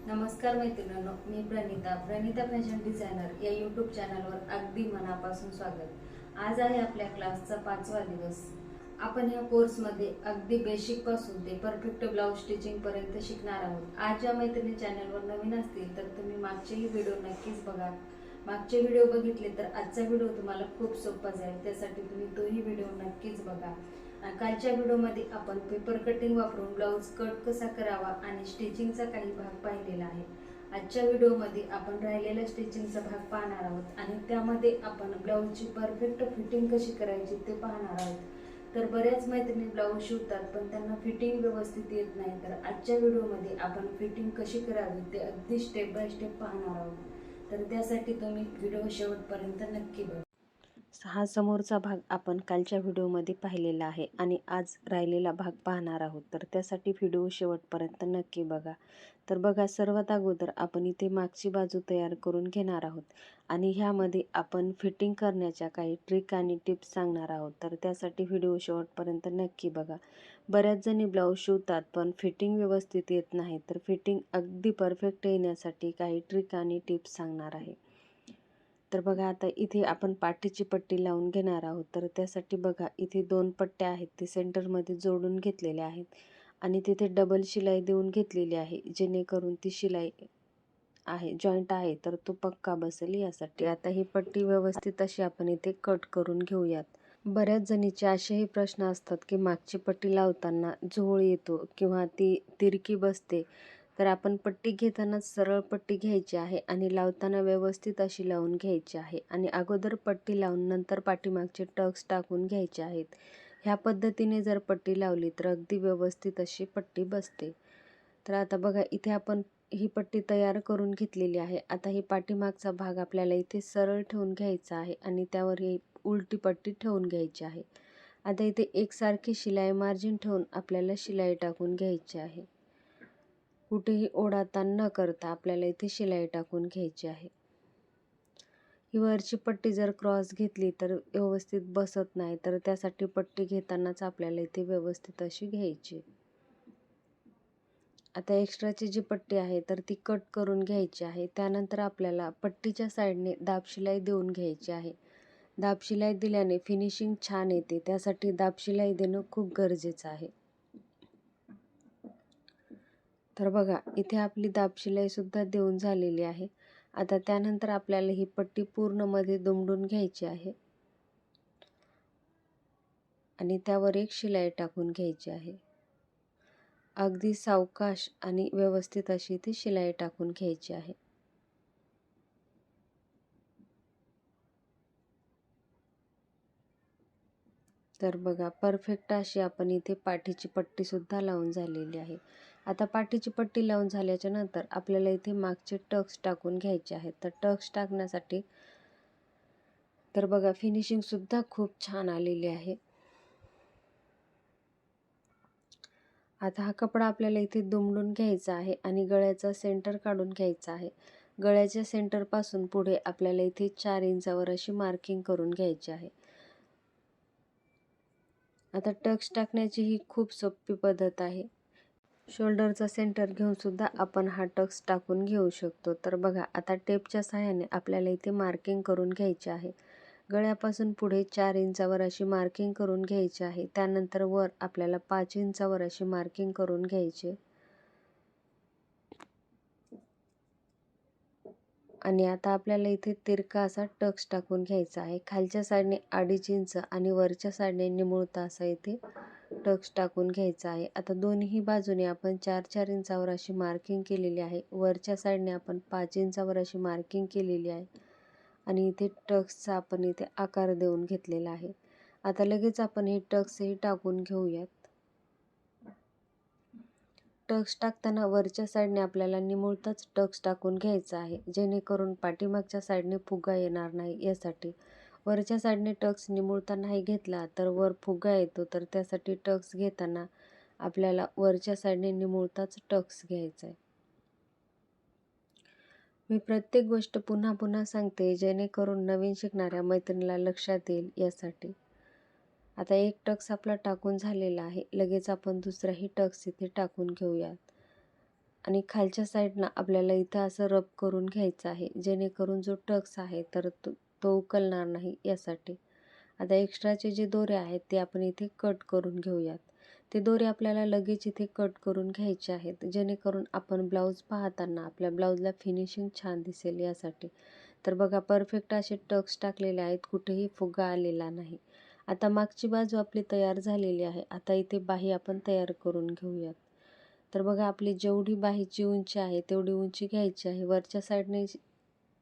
नमस्कार मैत्रिणींनो, मी Pranita fashion designer या यूट्यूब चॅनलवर अगदी मनापासून स्वागत। आज आहे आपल्या क्लासचा 5वा दिवस। आपण या कोर्समध्ये अगदी बेसिक पासून ते परफेक्ट ब्लाउज स्टिचिंग पर्यंत शिकणार आहोत। आज ज्या मैत्रिणी चॅनलवर नवीन असतील तर तुम्ही मागचेही व्हिडिओ नक्कीच बघा। मागचे व्हिडिओ बघितले तर आजचा व्हिडिओ तुम्हाला खूप सोपा जाईल, त्यासाठी तुम्ही तोही व्हिडिओ नक्कीच बघा। कालच्या व्हिडिओमध्ये आपण पेपर कटिंग वापरून ब्लाउज कट कसा करावा आणि स्टिचिंगचा काही भाग पाहिलेला आहे। आजच्या व्हिडिओमध्ये आपण राहिलेला स्टिचिंगचा भाग पाहणार आहोत आणि त्यामध्ये आपण ब्लाउजची परफेक्ट फिटिंग कशी करायची ते पाहणार आहोत। तर बऱ्याच मैत्रिणी ब्लाउज शिवतात पण त्यांना फिटिंग व्यवस्थित येत नाही, तर आजच्या व्हिडिओमध्ये आपण फिटिंग कशी करावी ते अगदी स्टेप बाय स्टेप पाहणार आहोत। तर त्यासाठी तुम्ही व्हिडिओ शेवटपर्यंत नक्की बघा। हा समोरचा भाग आपण कालच्या व्हिडिओमध्ये पाहिलेला आहे आणि आज राहिलेला भाग पाहणार आहोत, तर त्यासाठी व्हिडिओ शेवटपर्यंत नक्की बघा। तर बघा, सर्वात अगोदर आपण इथे मागची बाजू तयार करून घेणार आहोत आणि ह्यामध्ये आपण फिटिंग करण्याच्या काही ट्रिक आणि टिप्स सांगणार आहोत, तर त्यासाठी व्हिडिओ शेवटपर्यंत नक्की बघा। बऱ्याच जणी ब्लाऊज शिवतात पण फिटिंग व्यवस्थित येत नाही, तर फिटिंग अगदी परफेक्ट येण्यासाठी काही ट्रिक आणि टिप्स सांगणार आहे। तर बघा, आता इथे आपण पाठीची पट्टी लावून घेणार आहोत, तर त्यासाठी बघा इथे 2 पट्ट्या आहेत ते सेंटरमध्ये जोडून घेतलेल्या आहेत आणि तिथे डबल शिलाई देऊन घेतलेली आहे, जेणेकरून ती शिलाई आहे जॉईंट आहे तर तो पक्का बसेल यासाठी। आता ही पट्टी व्यवस्थित अशी आपण इथे कट करून घेऊयात। बऱ्याच जणीचे असेही प्रश्न असतात की मागची पट्टी लावताना झोळ येतो किंवा ती तिरकी बसते, तर आपण पट्टी घेताना सरळ पट्टी घ्यायची आहे आणि लावताना व्यवस्थित अशी लावून घ्यायची आहे आणि अगोदर पट्टी लावून नंतर पाठीमागचे टक्स टाकून घ्यायचे आहेत। ह्या पद्धतीने जर पट्टी लावली तर अगदी व्यवस्थित अशी पट्टी बसते। तर आता बघा, इथे आपण ही पट्टी तयार करून घेतलेली आहे। आता ही पाठीमागचा भाग आपल्याला इथे सरळ ठेवून घ्यायचा आहे आणि त्यावर ही उलटी पट्टी ठेवून घ्यायची आहे। आता इथे एकसारखी शिलाई मार्जिन ठेवून आपल्याला शिलाई टाकून घ्यायची आहे। कुठेही ओढाताण न करता आपल्याला इथे शिलाई टाकून घ्यायची आहे। ही वरची पट्टी जर क्रॉस घेतली तर व्यवस्थित बसत नाही, तर त्यासाठी पट्टी घेतानाच आपल्याला इथे व्यवस्थित अशी घ्यायची। आता एक्स्ट्राची जी पट्टी आहे तर ती कट करून घ्यायची आहे। त्यानंतर आपल्याला पट्टीच्या साईडने दाब शिलाई देऊन घ्यायची आहे। दाब शिलाई दिल्याने फिनिशिंग छान येते, त्यासाठी दाब शिलाई देणं खूप गरजेचं आहे। तर बघा, इथे आपली दाब शिलाई सुद्धा देऊन झालेली आहे। आता त्यानंतर आपल्याला ही पट्टी पूर्ण मध्ये दुमडून घ्यायची आहे आणि त्यावर एक शिलाई टाकून घ्यायची आहे। अगदी सावकाश आणि व्यवस्थित अशी ती शिलाई टाकून घ्यायची आहे। तर बघा, परफेक्ट अशी आपण इथे पाठीची पट्टी सुद्धा लावून झालेली आहे। आता पाठीची पट्टी लावून झाल्याच्या नंतर आपल्याला इथे मागचे टक्स टाकून घ्यायचे आहेत। तर टक्स टाकण्यासाठी तर बघा, फिनिशिंग सुद्धा खूप छान आलेली आहे। आता हा कपडा आपल्याला इथे दुमडून घ्यायचा आहे आणि गळ्याचा सेंटर काढून घ्यायचा आहे। गळ्याच्या सेंटर पासून पुढे आपल्याला इथे 4 इंचावर अशी मार्किंग करून घ्यायची आहे। आता टक्स टाकण्याची ही खूप सोपी पद्धत आहे। शोल्डरचा सेंटर घेऊन सुद्धा आपण हा टक्स टाकून घेऊ शकतो। तर बघा, आता टेपच्या सहाय्याने आपल्याला इथे मार्किंग करून घ्यायची आहे। गळ्यापासून पुढे 4 इंचावर अशी मार्किंग करून घ्यायची आहे। त्यानंतर वर आपल्याला 5 इंचावर अशी मार्किंग करून घ्यायची आणि आता आपल्याला इथे तिरका असा टक्स टाकून घ्यायचा आहे। खालच्या साईडने 2.5 इंच आणि वरच्या साईडने निमुळता असा इथे टक्स टाकून घ्यायचा आहे। आता दोन्ही बाजूने आपण 4-4 इंचावर अशी मार्किंग केलेली आहे। वरच्या साईडने आपण 5 इंचावर अशी मार्किंग केलेली आहे आणि इथे टक्सचा आपण इथे आकार देऊन घेतलेला आहे। आता लगेच आपण हे टक्सही टाकून घेऊयात। टक्स टाकताना वरच्या साईडने आपल्याला निमुळताच टक्स टाकून घ्यायचा आहे, जेणेकरून पाठीमागच्या साईडने फुगा येणार नाही यासाठी। वरच्या साईडने टक्स निमुळता नाही घेतला तर वर फुगा येतो, तर त्यासाठी टक्स घेताना आपल्याला वरच्या साईडने निमुळताच टक्स घ्यायचा आहे। मी प्रत्येक गोष्ट पुन्हा पुन्हा सांगते, जेणेकरून नवीन शिकणाऱ्या मैत्रिणीला लक्षात येईल यासाठी। आता एक टक्स आपला टाकून झालेला आहे, लगेच आपण दुसराही टक्स इथे टाकून घेऊयात। आणि खालच्या साईडनं आपल्याला इथं असं रब करून घ्यायचं आहे, जेणेकरून जो टक्स आहे तर तो उकलणार नाही यासाठी. आता एक्स्ट्राचे जे दोरे आहेत ते आपण इथे कट करून घेऊयात. ते दोरे आपल्याला लगेच इथे कट करून घ्यायचे आहेत, जेणेकरून आपण ब्लाऊज पाहताना आपल्या ब्लाऊजला फिनिशिंग छान दिसेल यासाठी. तर बघा परफेक्ट असे टक्स टाकलेले आहेत, कुठेही फुगा आलेला नाही. आता मागची बाजू आपली तयार झालेली आहे. आता इथे बाही आपण तयार करून घेऊयात. तर बघा आपली जेवढी बाहीची उंची आहे तेवढी उंची घ्यायची आहे. वरच्या साईडने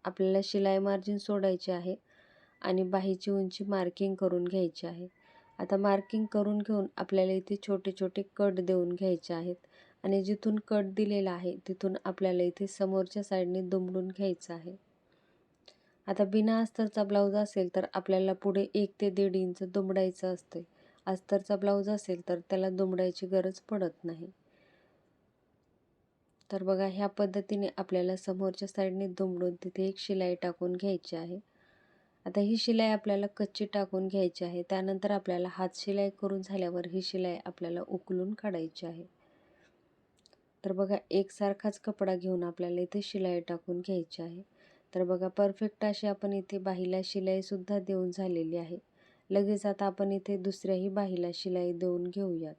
आपल्याला शिलाई मार्जिन सोडायची आहे आणि बाहीची उंची मार्किंग करून घ्यायची आहे. आता मार्किंग करून घेऊन आपल्याला इथे छोटे छोटे कट देऊन घ्यायचे आहेत आणि जिथून कट दिलेला आहे तिथून आपल्याला इथे समोरच्या साईडने दुमडून घ्यायचं आहे. आता बिना अस्तरचा ब्लाऊज असेल तर आपल्याला पुढे 1 ते 1.5 इंच दुमडायचं असते. अस्तरचा ब्लाऊज असेल तर त्याला दुमडायची गरज पडत नाही. तर बघा ह्या पद्धतीने आपल्याला समोरच्या साईडने दुमडून तिथे एक शिलाई टाकून घ्यायची आहे. आता ही शिलाई आपल्याला कच्ची टाकून घ्यायची आहे. त्यानंतर आपल्याला हात शिलाई करून झाल्यावर ही शिलाई आपल्याला उकलून काढायची आहे. तर बघा एकसारखाच कपडा घेऊन आपल्याला इथे शिलाई टाकून घ्यायची आहे. तर बघा परफेक्ट अशी आपण इथे बाहीला शिलाई सुद्धा देऊन झालेली आहे. लगेच आता आपण इथे दुसऱ्याही बाहीला शिलाई देऊन घेऊयात.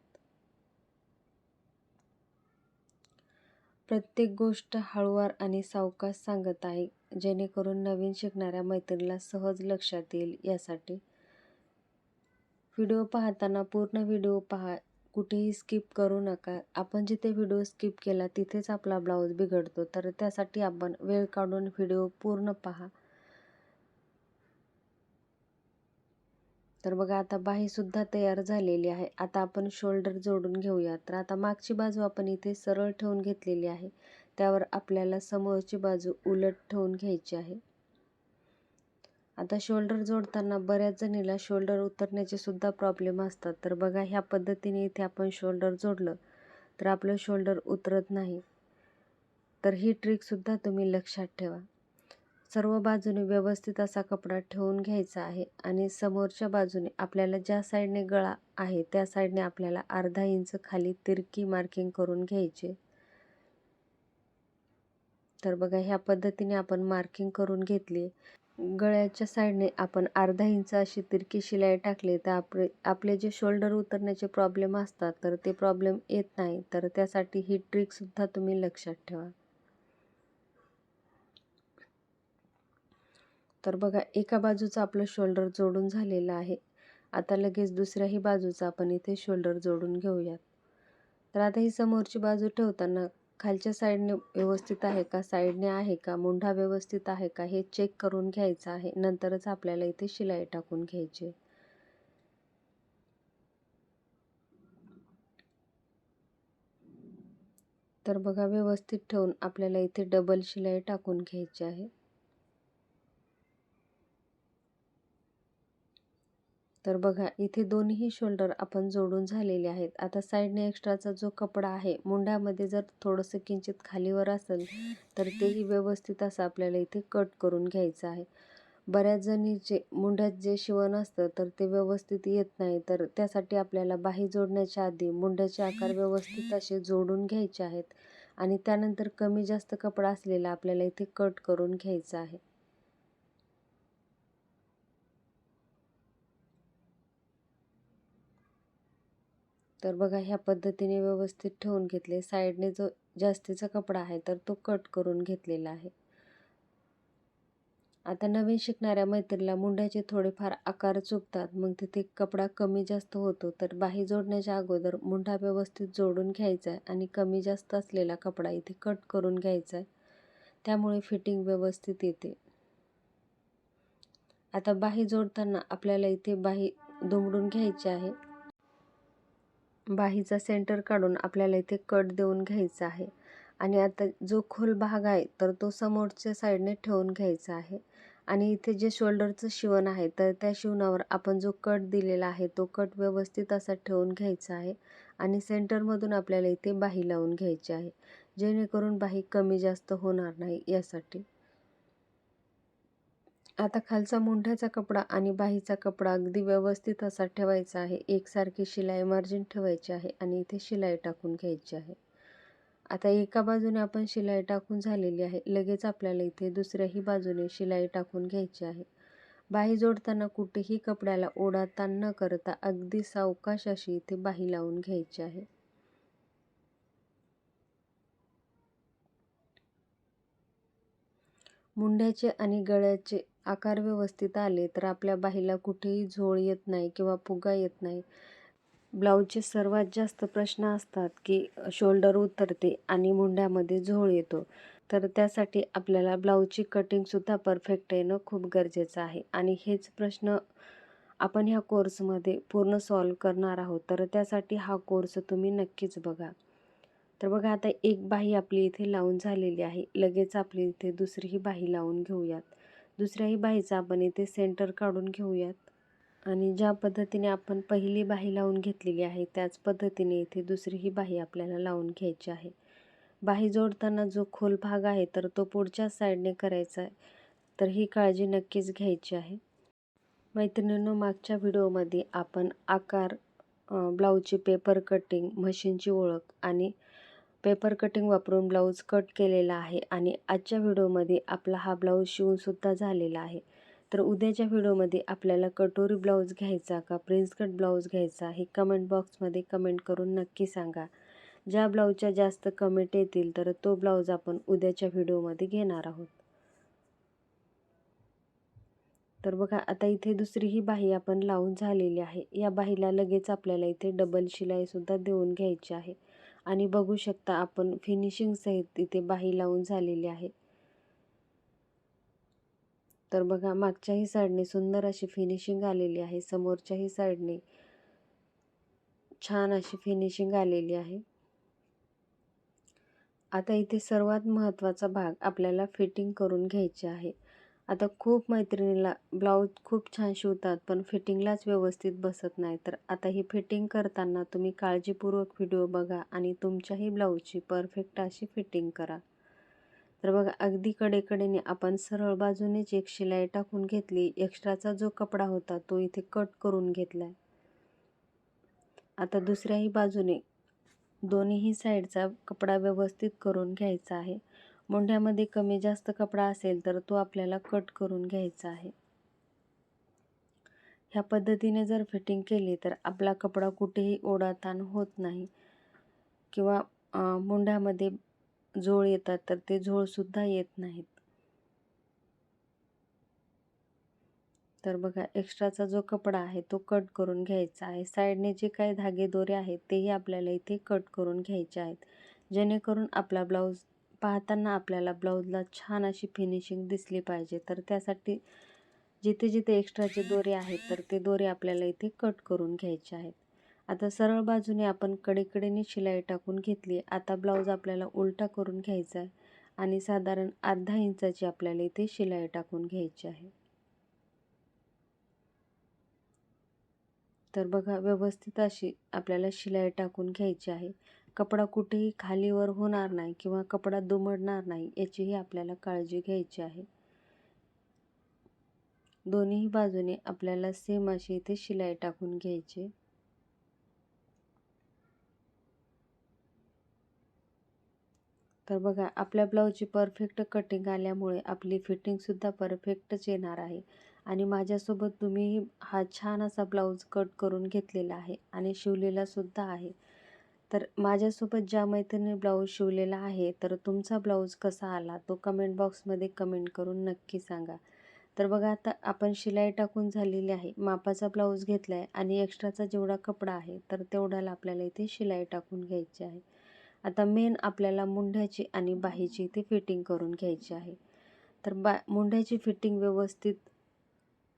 प्रत्येक गोष्ट हळूवार आणि सावकाश सांगत आहे, जेणेकरून नवीन शिकणाऱ्या मैत्रिणीला सहज लक्षात येईल यासाठी. व्हिडिओ पाहताना पूर्ण व्हिडिओ पहा, कुठेही स्किप करू नका. आपण जिथे व्हिडिओ स्किप केला तिथेच आपला ब्लाऊज बिघडतो, तर त्यासाठी आपण वेळ काढून व्हिडिओ पूर्ण पहा. तर बघा आता बाही सुद्धा तयार झालेली आहे. आता आपण शोल्डर जोडून घेऊया. तर आता मागची बाजू आपण इथे सरळ ठेवून घेतलेली आहे, त्यावर आपल्याला समोरची बाजू उलट ठेवून घ्यायची आहे. आता शोल्डर जोडताना बऱ्याच जणीला शोल्डर उतरण्याचे सुद्धा प्रॉब्लेम असतात. तर बघा ह्या पद्धतीने इथे आपण शोल्डर जोडलं तर आपलं शोल्डर उतरत नाही. तर ही ट्रिक सुद्धा तुम्ही लक्षात ठेवा. सर्व बाजूने व्यवस्थित असा कपडा ठेवून घ्यायचा आहे आणि समोरच्या बाजूने आपल्याला ज्या साईडने गळा आहे त्या साईडने आपल्याला अर्धा इंच खाली तिरकी मार्किंग करून घ्यायची. तर बघा ह्या पद्धतीने आपण मार्किंग करून घेतली. गळ्याच्या साईडने आपण अर्धा इंच अशी तिरकी शिलाई टाकली तर आपले जे शोल्डर उतरण्याचे प्रॉब्लेम असतात तर ते प्रॉब्लेम येत नाही. तर त्यासाठी ही ट्रिक सुद्धा तुम्ही लक्षात ठेवा. तर बघा एका बाजूचं आपलं शोल्डर जोडून झालेलं आहे. आता लगेच दुसऱ्याही बाजूचं आपण इथे शोल्डर जोडून घेऊयात. तर आता ही समोरची बाजू ठेवताना खालच्या साईडने व्यवस्थित आहे का, साईडने आहे का, मुंढा व्यवस्थित आहे का हे चेक करून घ्यायचं आहे. नंतरच आपल्याला इथे शिलाई टाकून घ्यायची. तर बघा व्यवस्थित ठेवून आपल्याला इथे डबल शिलाई टाकून घ्यायची आहे. तर बघा इथे दोन्ही शोल्डर आपण जोडून झालेले आहेत. आता साईडने एक्स्ट्राचा जो कपडा आहे मुंड्यामध्ये जर थोडंसं किंचित खालीवर असेल तर तेही व्यवस्थित असं आपल्याला इथे कट करून घ्यायचं आहे. बऱ्याच जणीचे मुंड्यात जे शिवण असतं तर ते व्यवस्थित येत नाही, तर त्यासाठी आपल्याला बाही जोडण्याच्या आधी मुंड्याचे आकार व्यवस्थित असे जोडून घ्यायचे आहेत आणि त्यानंतर कमी जास्त कपडा असलेला आपल्याला इथे कट करून घ्यायचा आहे. तर बघा ह्या पद्धतीने व्यवस्थित ठेवून घेतले. साईडने जो जास्तीचा कपडा आहे तर तो कट करून घेतलेला आहे. आता नवीन शिकणाऱ्या मैत्रिणीला मुंड्याचे थोडेफार आकार चुकतात, मग तिथे कपडा कमी जास्त होतो. तर बाही जोडण्याच्या अगोदर मुंडा व्यवस्थित जोडून घ्यायचा आहे आणि कमी जास्त असलेला कपडा इथे कट करून घ्यायचा आहे. त्यामुळे फिटिंग व्यवस्थित येते. आता बाही जोडताना आपल्याला इथे बाही दुमडून घ्यायची आहे. बाहीचा सेंटर काढून आपल्याला इथे कट देऊन घ्यायचा आहे आणि आता जो खोल भाग आहे तर तो समोरच्या साईडने ठेवून घ्यायचा आहे आणि इथे जे शोल्डरचं शिवण आहे तर त्या शिवणावर आपण जो कट दिलेला आहे तो कट व्यवस्थित असा ठेवून घ्यायचा आहे आणि सेंटरमधून आपल्याला इथे बाही लावून घ्यायची आहे, जेणेकरून बाही कमी जास्त होणार नाही यासाठी. आता खालचा मुंढ्याचा कपडा आणि बाहीचा कपडा अगदी व्यवस्थित असा ठेवायचा आहे. एकसारखी शिलाई मार्जिन ठेवायची आहे आणि इथे शिलाई टाकून घ्यायची आहे. आता एका बाजूने आपण शिलाई टाकून झालेली आहे. लगेच आपल्याला इथे दुसऱ्याही बाजूने शिलाई टाकून घ्यायची आहे. बाही जोडताना कुठेही कपड्याला ओढाताण न करता अगदी सावकाश अशी इथे बाही लावून घ्यायची आहे. मुंड्याचे आणि गळ्याचे आकार व्यवस्थित आले तर आपल्या बाहीला कुठेही झोळ येत नाही किंवा फुगा येत नाही. ब्लाऊजचे सर्वात जास्त प्रश्न असतात की शोल्डर उतरते आणि मुंड्यामध्ये झोळ येतो. तर त्यासाठी आपल्याला ब्लाऊजची कटिंगसुद्धा परफेक्ट येणं खूप गरजेचं आहे आणि हेच प्रश्न आपण ह्या कोर्समध्ये पूर्ण सॉल्व करणार आहोत. तर त्यासाठी हा कोर्स तुम्ही नक्कीच बघा. तर बघा आता एक बाही आपली इथे लावून झालेली आहे. लगेच आपली इथे दुसरीही बाही लावून घेऊयात. दुसऱ्याही बाहीचा आपण इथे सेंटर काढून घेऊयात. आणि ज्या पद्धतीने आपण पहिली बाही लावून घेतलेली आहे त्याच पद्धतीने इथे दुसरीही बाही आपल्याला लावून घ्यायची आहे. बाही जोडताना जो खोल भाग आहे तर तो पुढच्या साईडने करायचा आहे. तर ही काळजी नक्कीच घ्यायची आहे. मैत्रिणींनो, मागच्या व्हिडिओमध्ये आपण आकार, ब्लाऊजची पेपर कटिंग, मशीनची ओळख आणि पेपर कटिंग वापरून ब्लाऊज कट केलेला आहे आणि आजच्या व्हिडिओमध्ये आपला हा ब्लाऊज शिवूनसुद्धा झालेला आहे. तर उद्याच्या व्हिडिओमध्ये आपल्याला कटोरी ब्लाऊज घ्यायचा का प्रिन्स कट ब्लाऊज घ्यायचा हे कमेंट बॉक्समध्ये कमेंट करून नक्की सांगा. ज्या ब्लाऊजच्या जास्त कमेंट येतील तर तो ब्लाऊज आपण उद्याच्या व्हिडिओमध्ये घेणार आहोत. तर बघा आता इथे दुसरी ही बाही आपण लावून झालेली आहे. या बाहीला लगेच आपल्याला इथे डबल शिलाईसुद्धा देऊन घ्यायची आहे आणि बघू शकता आपण फिनिशिंग सहित इथे बाही लावून झालेली आहे. तर बघा मागच्याही साईडने सुंदर अशी फिनिशिंग आलेली आहे. समोरच्याही साईडने छान अशी फिनिशिंग आलेली आहे. आता इथे सर्वात महत्त्वाचा भाग आपल्याला फिटिंग करून घ्यायचे आहे. आता खूप मैत्रिणीला ब्लाऊज खूप छान शिवतात पण फिटिंगलाच व्यवस्थित बसत नाही. तर आता ही फिटिंग करताना तुम्ही काळजीपूर्वक व्हिडिओ बघा आणि तुमच्याही ब्लाऊजची परफेक्ट अशी फिटिंग करा. तर बघा अगदी कडेकडेने आपण सरळ बाजूनेच एक शिलाई टाकून घेतली. एक्स्ट्राचा जो कपडा होता तो इथे कट करून घेतलाय. आता दुसऱ्याही बाजूने दोन्हीही साईडचा कपडा व्यवस्थित करून घ्यायचा आहे. मुंड्यामध्ये कमी जास्त कपडा असेल तर तो आपल्याला कट करून घ्यायचा आहे. ह्या पद्धतीने जर फिटिंग केली तर आपला कपडा कुठेही ओढाताण होत नाही किंवा मुंड्यामध्ये झोळ येतात तर ते झोळसुद्धा येत नाहीत. तर बघा एक्स्ट्राचा जो कपडा आहे तो कट करून घ्यायचा आहे. साईडने जे काही धागे दोरे आहेत तेही आपल्याला इथे कट करून घ्यायचे आहेत, जेणेकरून आपला ब्लाऊज पाहताना आपल्याला ब्लाऊजला छान अशी फिनिशिंग दिसली पाहिजे. तर त्यासाठी जिथे जिथे एक्स्ट्राचे दोरे आहेत तर ते दोरे आपल्याला इथे कट करून घ्यायचे आहेत. आता सरळ बाजूने आपण कडेकडेने शिलाई टाकून घेतली. आता ब्लाऊज आपल्याला उलटा करून घ्यायचा आहे आणि साधारण अर्धा इंचाची आपल्याला इथे शिलाई टाकून घ्यायची आहे. तर बघा व्यवस्थित अशी आपल्याला शिलाई टाकून घ्यायची आहे. कपडा कुठेही खालीवर होणार नाही किंवा कपडा दुमडणार नाही याचीही आपल्याला काळजी घ्यायची आहे. दोन्ही बाजूने आपल्याला सेम अशी इथे शिलाई टाकून घ्यायची. तर बघा आपल्या ब्लाऊजची परफेक्ट कटिंग आल्यामुळे आपली फिटिंगसुद्धा परफेक्टच येणार आहे आणि माझ्यासोबत तुम्ही हा छान असा ब्लाऊज कट करून घेतलेला आहे आणि शिवलेला सुद्धा आहे. तर माझ्यासोबत ज्या मैत्रिणी ब्लाऊज शिवलेला आहे तर तुमचा ब्लाऊज कसा आला तो कमेंट बॉक्समध्ये कमेंट करून नक्की सांगा. तर बघा आता आपण शिलाई टाकून झालेली आहे. मापाचा ब्लाऊज घेतला आहे आणि एक्स्ट्राचा जेवढा कपडा आहे तर तेवढ्याला आपल्याला इथे शिलाई टाकून घ्यायची आहे. आता मेन आपल्याला मुंड्याची आणि बाहीची इथे फिटिंग करून घ्यायची आहे. तर मुंड्याची फिटिंग व्यवस्थित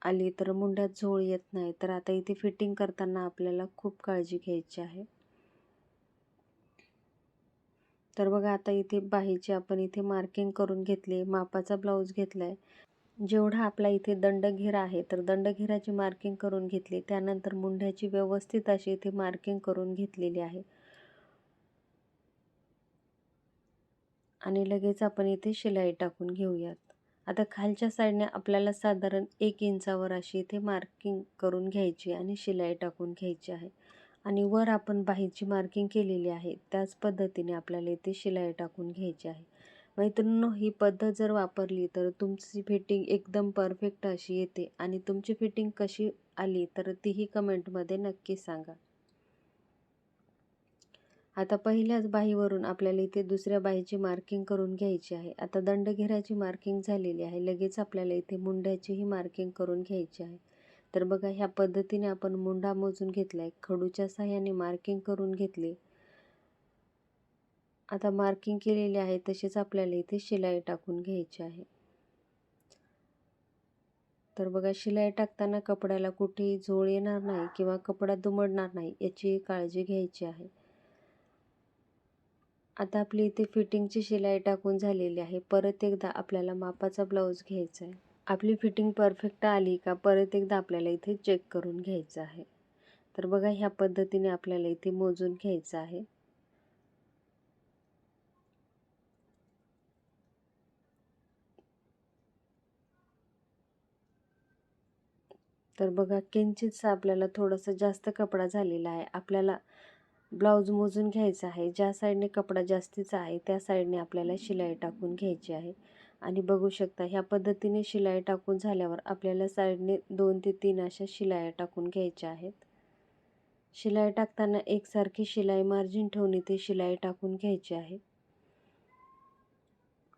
आली तर मुंड्यात झोळ येत नाही. तर आता इथे फिटिंग करताना आपल्याला खूप काळजी घ्यायची आहे. तर बघा आता इथे बाहीची आपण इथे मार्किंग करून घेतली. मापाचा ब्लाऊज घेतलाय. जेवढा आपला इथे दंडघेरा आहे तर दंडघेराची मार्किंग करून घेतली. त्यानंतर मुंड्याची व्यवस्थित अशी इथे मार्किंग करून घेतलेली आहे आणि लगेच आपण इथे शिलाई टाकून घेऊयात. आता खालच्या साईडने आपल्याला साधारण 1 इंचावर अशी इथे मार्किंग करून घ्यायची आणि शिलाई टाकून घ्यायची आहे. आणि वर आपण बाहीची मार्किंग केलेली आहे त्याच पद्धतीने आपल्याला इथे शिलाई टाकून घ्यायची आहे. मैत्रिणींनो, ही पद्धत जर वापरली तर तुमची फिटिंग एकदम परफेक्ट अशी येते. आणि तुमची फिटिंग कशी आली तर तीही कमेंटमध्ये नक्की सांगा. आता पहिल्याच बाहीवरून आपल्याला इथे दुसऱ्या बाहीची मार्किंग करून घ्यायची आहे. आता दंडघेराची मार्किंग झालेली आहे. लगेच आपल्याला इथे मुंड्याचीही मार्किंग करून घ्यायची आहे. तर बघा, ह्या पद्धतीने आपण मुंडा मोजून घेतलाय, खडूच्या साहाय्याने मार्किंग करून घेतले. आता मार्किंग केलेली आहे तशीच आपल्याला इथे शिलाई टाकून घ्यायची आहे. तर बघा, शिलाई टाकताना कपड्याला कुठेही झोळ येणार नाही किंवा कपडा दुमडणार नाही याची काळजी घ्यायची आहे. आता आपली इथे फिटिंगची शिलाई टाकून झालेली आहे. परत एकदा आपल्याला मापाचा ब्लाऊज घ्यायचा आहे. आपली फिटिंग परफेक्ट आली का परत एकदा आपल्याला इथे चेक करून घ्यायचं आहे. तर बघा, ह्या पद्धतीने आपल्याला इथे मोजून घ्यायचं आहे. तर बघा, किंचितसा आपल्याला थोडासा जास्त कपडा झालेला आहे. आपल्याला ब्लाऊज मोजून घ्यायचा आहे. ज्या साईडने कपडा जास्तीचा आहे त्या साईडने आपल्याला शिलाई टाकून घ्यायची आहे. आणि बघू शकता, ह्या पद्धतीने शिलाई टाकून झाल्यावर आपल्याला साईडने 2 ते 3 अशा शिलाया टाकून घ्यायच्या आहेत. शिलाई टाकताना एकसारखी शिलाई मार्जिन ठेवून इथे शिलाई टाकून घ्यायची आहे.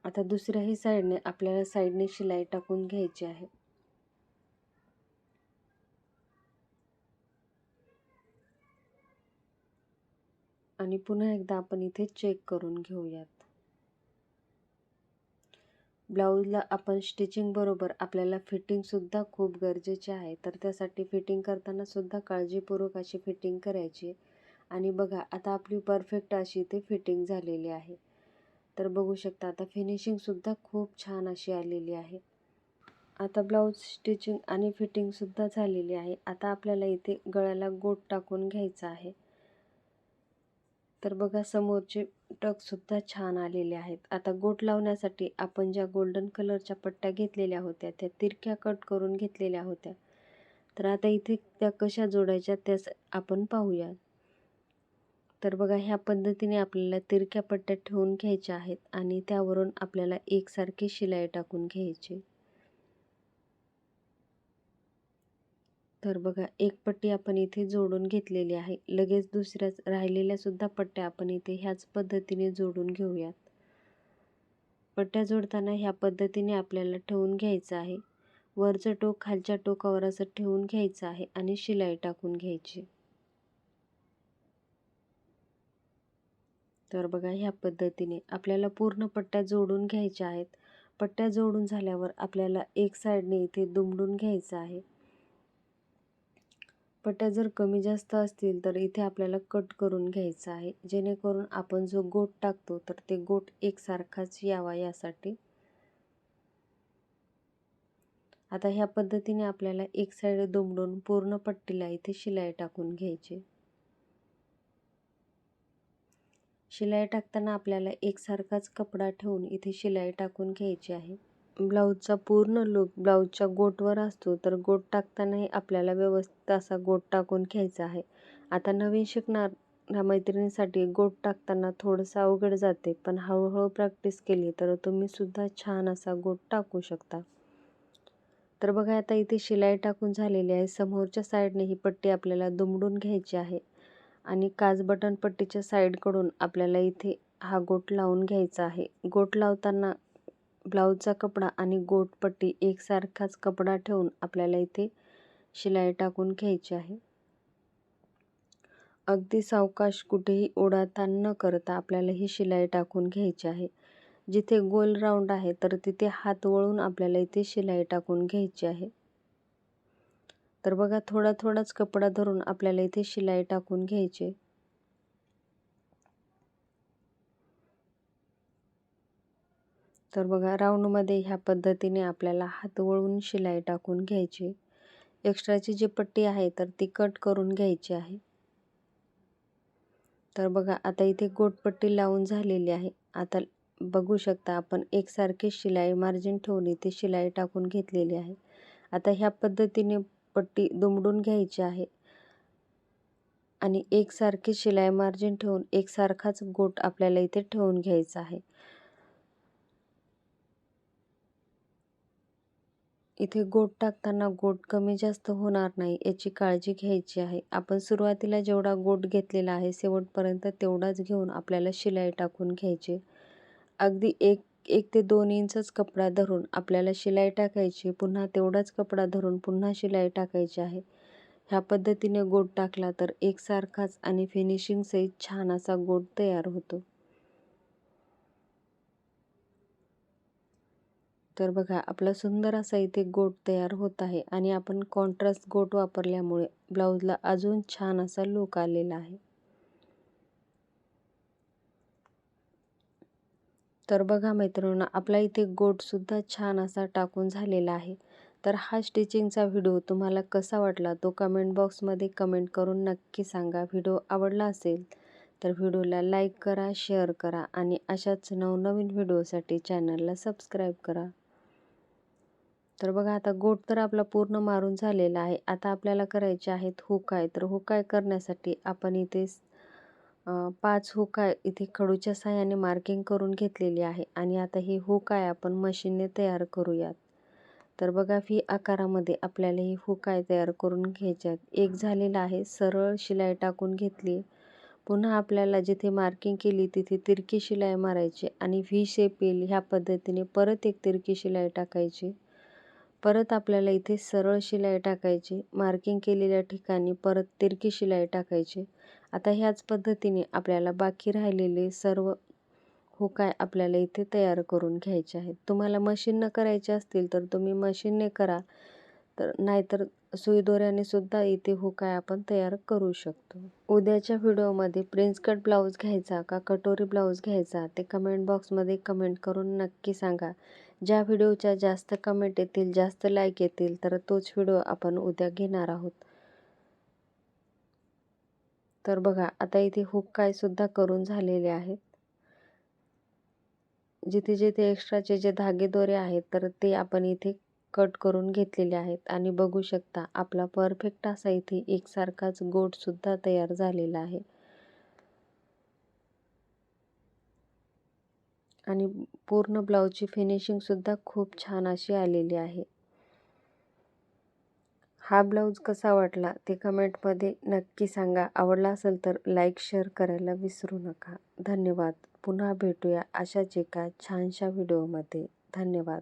आता दुसऱ्याही साईडने आपल्याला साईडने शिलाई टाकून घ्यायची आहे. आणि पुन्हा एकदा आपण इथे चेक करून घेऊयात. ब्लाऊजला आपण स्टिचिंग बरोबर आपल्याला फिटिंग सुद्धा खूप गरजेचे आहे. तर त्यासाठी फिटिंग करताना सुद्धा काळजीपूर्वक अशी फिटिंग करायची. आणि बघा, आता आपली परफेक्ट अशी इथे फिटिंग झालेली आहे. तर बघू शकता, आता फिनिशिंग सुद्धा खूप छान अशी आलेली आहे. आता ब्लाऊज स्टिचिंग आणि फिटिंग सुद्धा झालेली आहे. आता आपल्याला इथे गळ्याला गोट टाकून घ्यायचा आहे. तर बघा, समोरचे टक सुद्धा छान आलेले आहेत. आता गोट लावण्यासाठी आपण ज्या गोल्डन कलरच्या पट्ट्या घेतलेल्या होत्या त्या तिरक्या कट करून घेतलेल्या होत्या. तर आता इथे त्या कशा जोडायच्या त्यास आपण पाहूया. तर बघा, ह्या पद्धतीने आपल्याला तिरक्या पट्ट्या ठेवून घ्यायच्या आहेत आणि त्यावरून आपल्याला एकसारखी शिलाई टाकून घ्यायची. तर बघा, एक पट्टी आपण इथे जोडून घेतलेली आहे. लगेच दुसऱ्याच राहिलेल्या सुद्धा पट्ट्या आपण इथे ह्याच पद्धतीने जोडून घेऊयात. पट्ट्या जोडताना ह्या पद्धतीने आपल्याला ठेवून घ्यायचं आहे. वरचं टोक खालच्या टोकावर असं ठेवून घ्यायचं आहे आणि शिलाई टाकून घ्यायची. तर बघा, ह्या पद्धतीने आपल्याला पूर्ण पट्ट्या जोडून घ्यायच्या आहेत. पट्ट्या जोडून झाल्यावर आपल्याला एक साईडने इथे दुमडून घ्यायचं आहे. पट्ट्या जर कमी जास्त असतील तर इथे आपल्याला कट करून घ्यायचं आहे, जेणेकरून आपण जो गोट टाकतो तर ते गोट एकसारखाच यावा यासाठी. आता ह्या पद्धतीने आपल्याला एक साईड दुमडून पूर्ण पट्टीला इथे शिलाई टाकून घ्यायची. शिलाई टाकताना आपल्याला एकसारखाच कपडा ठेवून इथे शिलाई टाकून घ्यायची आहे. ब्लाऊजचा पूर्ण लूक ब्लाऊजच्या गोटवर असतो, तर गोट टाकतानाही आपल्याला व्यवस्थित असा गोट टाकून घ्यायचा आहे. आता नवीन शिकणाऱ्या मैत्रिणींसाठी गोट टाकताना थोडंसं अवघड जाते, पण हळूहळू प्रॅक्टिस केली तर तुम्ही सुद्धा छान असा गोट टाकू शकता. तर बघा, आता इथे शिलाई टाकून झालेली आहे. समोरच्या साईडने ही पट्टी आपल्याला दुमडून घ्यायची आहे आणि काज बटन पट्टीच्या साईडकडून आपल्याला इथे हा गोट लावून घ्यायचा आहे. गोट लावताना ब्लाऊजचा कपडा आणि गोट पट्टी एकसारखाच कपडा ठेवून आपल्याला इथे शिलाई टाकून घ्यायची आहे. अगदी सावकाश कुठेही ओढाताण न करता आपल्याला ही शिलाई टाकून घ्यायची आहे. जिथे गोल राऊंड आहे तर तिथे हात वळून आपल्याला इथे शिलाई टाकून घ्यायची आहे. तर बघा, थोडा थोडाच कपडा धरून आपल्याला इथे शिलाई टाकून घ्यायची. तर बघा, राऊंडमध्ये ह्या पद्धतीने आपल्याला हात वळून शिलाई टाकून घ्यायची. एक्स्ट्राची जी पट्टी आहे तर ती कट करून घ्यायची आहे. तर बघा, आता इथे गोटपट्टी लावून झालेली आहे. आता बघू शकता, आपण एकसारखी शिलाई मार्जिन ठेवून इथे शिलाई टाकून घेतलेली आहे. आता ह्या पद्धतीने पट्टी दुमडून घ्यायची आहे आणि एकसारखी शिलाई मार्जिन ठेवून एकसारखाच गोट आपल्याला इथे ठेवून घ्यायचा आहे. इथे गोट टाकताना गोट कमी जास्त होणार नाही याची काळजी घ्यायची आहे. आपण सुरुवातीला जेवढा गोट घेतलेला आहे शेवटपर्यंत तेवढाच घेऊन आपल्याला शिलाई टाकून घ्यायची. अगदी 1 ते 2 इंचच कपडा धरून आपल्याला शिलाई टाकायची. पुन्हा तेवढाच कपडा धरून पुन्हा शिलाई टाकायची आहे. ह्या पद्धतीने गोट टाकला तर एकसारखाच आणि फिनिशिंग सहित छान असा गोट तयार होतो. तर बघा आपला सुंदर असा इथे गोट तयार होत आहे आणि आपण कॉन्ट्रास्ट गोट वापरल्यामुळे ब्लाऊजला अजून छान असा लुक आलेला आहे. तर बघा मैत्रिणींनो, आपला इथे गोट सुद्धा छान असा टाकून झालेला आहे. तर हा स्टिचिंगचा व्हिडिओ तुम्हाला कसा वाटला तो कमेंट बॉक्समध्ये कमेंट करून नक्की सांगा. व्हिडिओ आवडला असेल तर व्हिडिओला लाईक करा, शेअर करा आणि अशाच नवनवीन व्हिडिओसाठी चॅनलला सबस्क्राईब करा. तर बघा आता गोट तर आपला पूर्ण मारून झालेला आहे. आता आपल्याला करायचे आहेत हुकाय. तर हुकाय करण्यासाठी आपण इथे 5 हुकाय इथे खडूच्या साहाय्याने मार्किंग करून घेतलेली आहे आणि आता ही हुकाय आपण मशीनने तयार करूयात. तर बघा व्ही आकारामध्ये आपल्याला ही हुकाय तयार करून घ्यायची आहेत. एक झालेला आहे, सरळ शिलाई टाकून घेतली. पुन्हा आपल्याला जिथे मार्किंग केली तिथे तिरकी शिलाई मारायची आणि व्ही शेप येईल ह्या पद्धतीने परत एक तिरकी शिलाई टाकायची. परत आपल्याला इथे सरळ शिलाई टाकायची. मार्किंग केलेल्या ठिकाणी परत तिरकी शिलाई टाकायची. आता ह्याच पद्धतीने आपल्याला बाकी राहिलेले सर्व हुकाय आपल्याला इथे तयार करून घ्यायचे आहेत. तुम्हाला मशीननं करायचे असतील तर तुम्ही मशीनने करा, तर नाहीतर सुई दोऱ्याने सुद्धा इथे हुकाय आपण तयार करू शकतो. उद्याच्या व्हिडिओमध्ये प्रिन्स कट ब्लाऊज घ्यायचा का कटोरी ब्लाऊज घ्यायचा ते कमेंट बॉक्समध्ये कमेंट करून नक्की सांगा. ज्या व्हिडिओच्या जास्त कमेंट येतील, जास्त लाईक येतील तर तोच व्हिडिओ आपण उद्या घेणार आहोत. तर बघा आता इथे हुकाय सुद्धा करून झालेले आहेत. जिथे जिथे एक्स्ट्राचे जे धागे दोरे आहेत तर ते आपण इथे कट करून घेतलेले आहेत आणि बघू शकता आपला परफेक्ट असा इथे एकसारखाच गोट सुद्धा तयार झालेला आहे. आणि पूर्ण ब्लाऊजची फिनिशिंग सुद्धा खूप छान अशी आलेली आहे. हा ब्लाऊज कसा वाटला ते कमेंटमध्ये नक्की सांगा. आवडला असेल तर लाईक शेअर करायला विसरू नका. धन्यवाद. पुन्हा भेटूया अशाच एका छानशा व्हिडिओमध्ये. धन्यवाद.